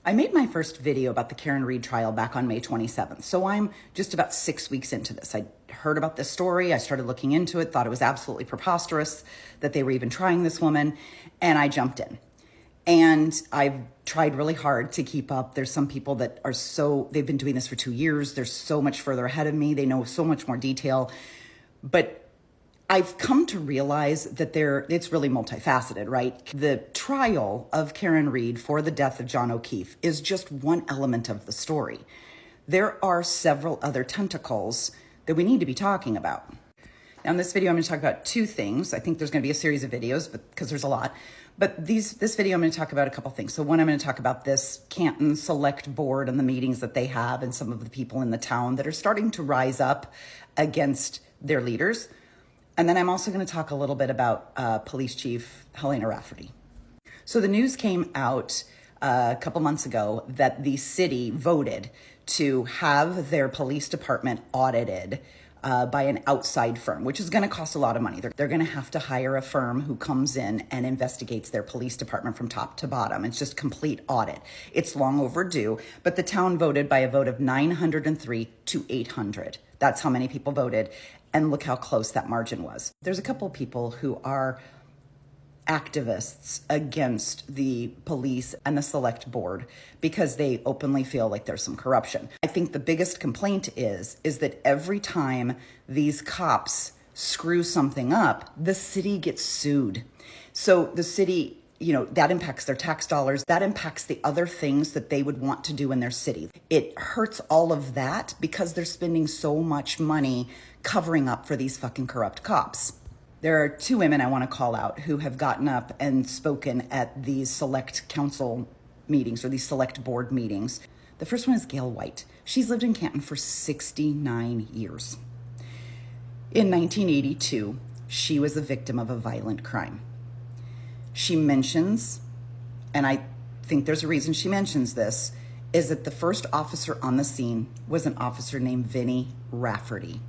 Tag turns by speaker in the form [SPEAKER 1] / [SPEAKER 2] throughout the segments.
[SPEAKER 1] I made my first video about the Karen Read trial back on May 27th, so I'm just about 6 weeks into this. I heard about this story, I started looking into it, thought it was absolutely preposterous that they were even trying this woman, and I jumped in. And I've tried really hard to keep up. There's some people that are they've been doing this for 2 years, they're so much further ahead of me, they know so much more detail, but I've come to realize that it's really multifaceted, right? The trial of Karen Read for the death of John O'Keefe is just one element of the story. There are several other tentacles that we need to be talking about. Now in this video, I'm going to talk about two things. I think there's going to be a series of videos because there's a lot. But this video, I'm going to talk about a couple things. So one, I'm going to talk about this Canton Select Board and the meetings that they have and some of the people in the town that are starting to rise up against their leaders. And then I'm also going to talk a little bit about Police Chief Helena Rafferty. So the news came out a couple months ago that the city voted to have their police department audited by an outside firm, which is going to cost a lot of money. They're going to have to hire a firm who comes in and investigates their police department from top to bottom. It's just complete audit. It's long overdue, but the town voted by a vote of 903 to 800. That's how many people voted. And look how close that margin was. There's a couple people who are activists against the police and the select board because they openly feel like there's some corruption. I think the biggest complaint is that every time these cops screw something up, the city gets sued. So the city, that impacts their tax dollars. That impacts the other things that they would want to do in their city. It hurts all of that because they're spending so much money covering up for these fucking corrupt cops. There are two women I want to call out who have gotten up and spoken at these select council meetings or these select board meetings. The first one is Gail White. She's lived in Canton for 69 years. In 1982, she was a victim of a violent crime. She mentions, and I think there's a reason she mentions this, is that the first officer on the scene was an officer named Vinnie Rafferty.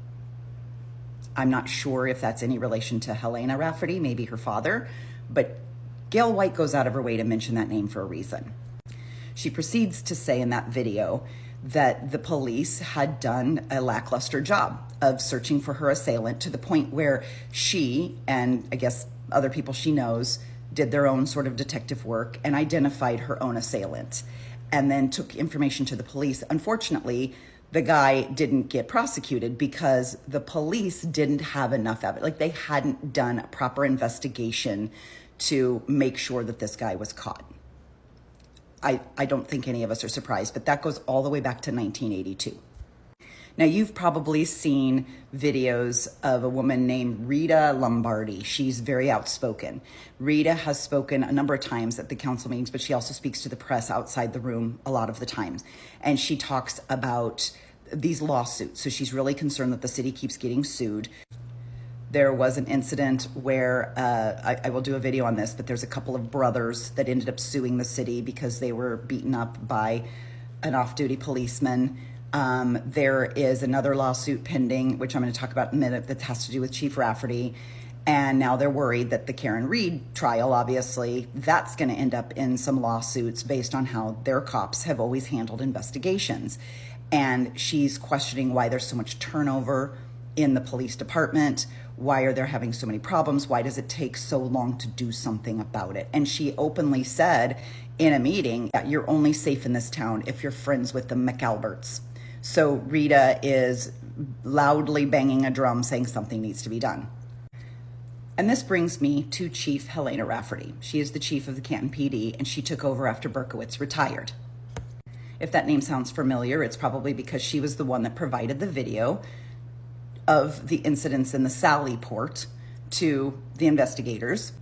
[SPEAKER 1] I'm not sure if that's any relation to Helena Rafferty, maybe her father, but Gail White goes out of her way to mention that name for a reason. She proceeds to say in that video that the police had done a lackluster job of searching for her assailant to the point where she, and I guess other people she knows, did their own sort of detective work and identified her own assailant and then took information to the police. Unfortunately, the guy didn't get prosecuted because the police didn't have enough evidence. Like they hadn't done a proper investigation to make sure that this guy was caught. I don't think any of us are surprised, but that goes all the way back to 1982. Now, you've probably seen videos of a woman named Rita Lombardi. She's very outspoken. Rita has spoken a number of times at the council meetings, but she also speaks to the press outside the room a lot of the times. And she talks about these lawsuits. So she's really concerned that the city keeps getting sued. There was an incident where, I will do a video on this, but there's a couple of brothers that ended up suing the city because they were beaten up by an off-duty policeman. There is another lawsuit pending, which I'm going to talk about in a minute, that has to do with Chief Rafferty. And now they're worried that the Karen Read trial, obviously, that's going to end up in some lawsuits based on how their cops have always handled investigations. And she's questioning why there's so much turnover in the police department. Why are they having so many problems? Why does it take so long to do something about it? And she openly said in a meeting that you're only safe in this town if you're friends with the McAlberts. So Rita is loudly banging a drum saying something needs to be done. And this brings me to Chief Helena Rafferty. She is the chief of the Canton PD, and she took over after Berkowitz retired. If that name sounds familiar, it's probably because she was the one that provided the video of the incidents in the Sally Port to the investigators.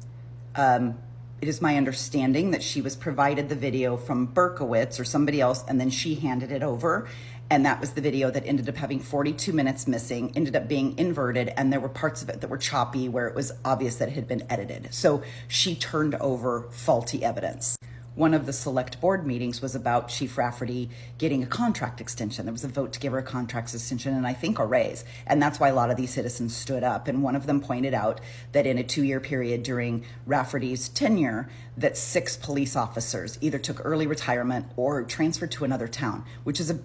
[SPEAKER 1] It is my understanding that she was provided the video from Berkowitz or somebody else, and then she handed it over. And that was the video that ended up having 42 minutes missing, ended up being inverted, and there were parts of it that were choppy where it was obvious that it had been edited. So she turned over faulty evidence. one of the select board meetings was about Chief Rafferty getting a contract extension. There was a vote to give her a contract extension and I think a raise. And that's why a lot of these citizens stood up. And one of them pointed out that in a 2-year period during Rafferty's tenure, that 6 police officers either took early retirement or transferred to another town, which is a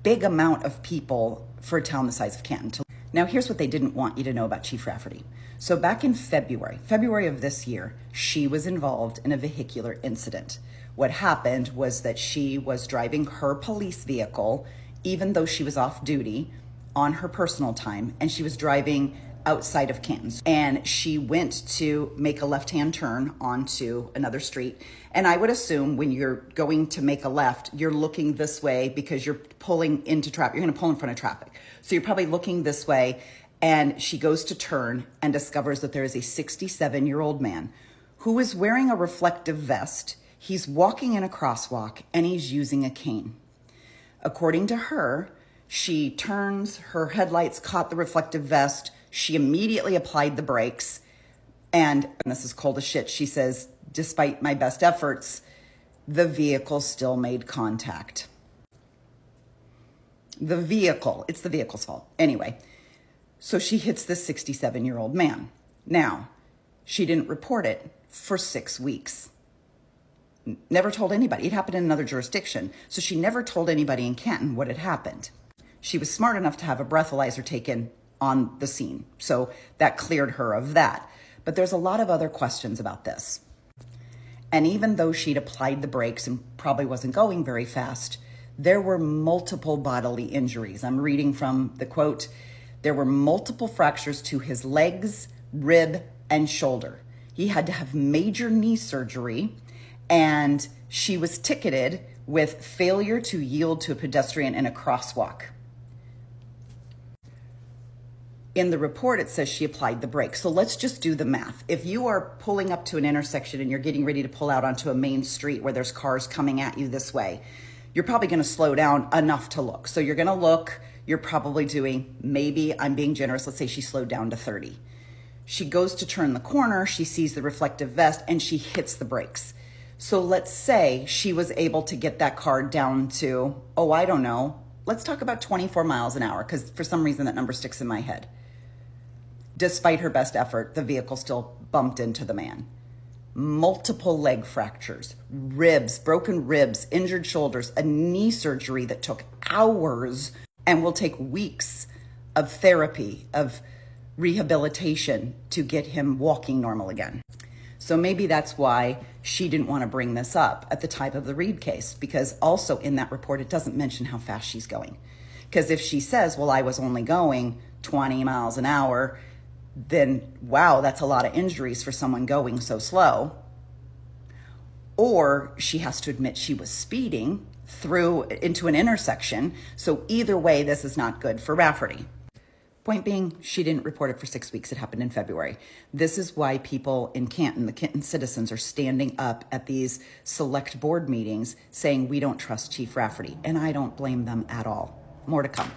[SPEAKER 1] big amount of people for a town the size of Canton. Now, here's what they didn't want you to know about Chief Rafferty. So back in February of this year, she was involved in a vehicular incident. What happened was that she was driving her police vehicle, even though she was off duty on her personal time, and she was driving outside of Canton. And she went to make a left-hand turn onto another street. And I would assume when you're going to make a left, you're looking this way because you're pulling into traffic. You're going to pull in front of traffic. So you're probably looking this way. And she goes to turn and discovers that there is a 67-year-old man who is wearing a reflective vest. He's walking in a crosswalk and he's using a cane. According to her, she turns, her headlights caught the reflective vest. She immediately applied the brakes. And this is cold as shit. She says, despite my best efforts, the vehicle still made contact. It's the vehicle's fault. Anyway, so she hits this 67-year-old man. Now, she didn't report it for 6 weeks. Never told anybody. It happened in another jurisdiction. So she never told anybody in Canton what had happened. She was smart enough to have a breathalyzer taken on the scene. So that cleared her of that. But there's a lot of other questions about this. And even though she'd applied the brakes and probably wasn't going very fast, there were multiple bodily injuries. I'm reading from the quote. There were multiple fractures to his legs, rib, and shoulder. He had to have major knee surgery, and she was ticketed with failure to yield to a pedestrian in a crosswalk. In the report, it says she applied the brakes. So let's just do the math. If you are pulling up to an intersection and you're getting ready to pull out onto a main street where there's cars coming at you this way, you're probably going to slow down enough to look. So you're going to look, you're probably doing, maybe I'm being generous, let's say she slowed down to 30. She goes to turn the corner, she sees the reflective vest, and she hits the brakes. So let's say she was able to get that car down to, I don't know, let's talk about 24 miles an hour, because for some reason that number sticks in my head. Despite her best effort, the vehicle still bumped into the man. Multiple leg fractures, ribs, broken ribs, injured shoulders, a knee surgery that took hours and will take weeks of therapy, of rehabilitation to get him walking normal again. So maybe that's why she didn't want to bring this up at the time of the Reed case, because also in that report, it doesn't mention how fast she's going. Because if she says, I was only going 20 miles an hour, then wow, that's a lot of injuries for someone going so slow. Or she has to admit she was speeding into an intersection. So either way, this is not good for Rafferty. Point being, she didn't report it for 6 weeks. It happened in February. This is why people in Canton, the Canton citizens, are standing up at these select board meetings saying we don't trust Chief Rafferty. And I don't blame them at all. More to come.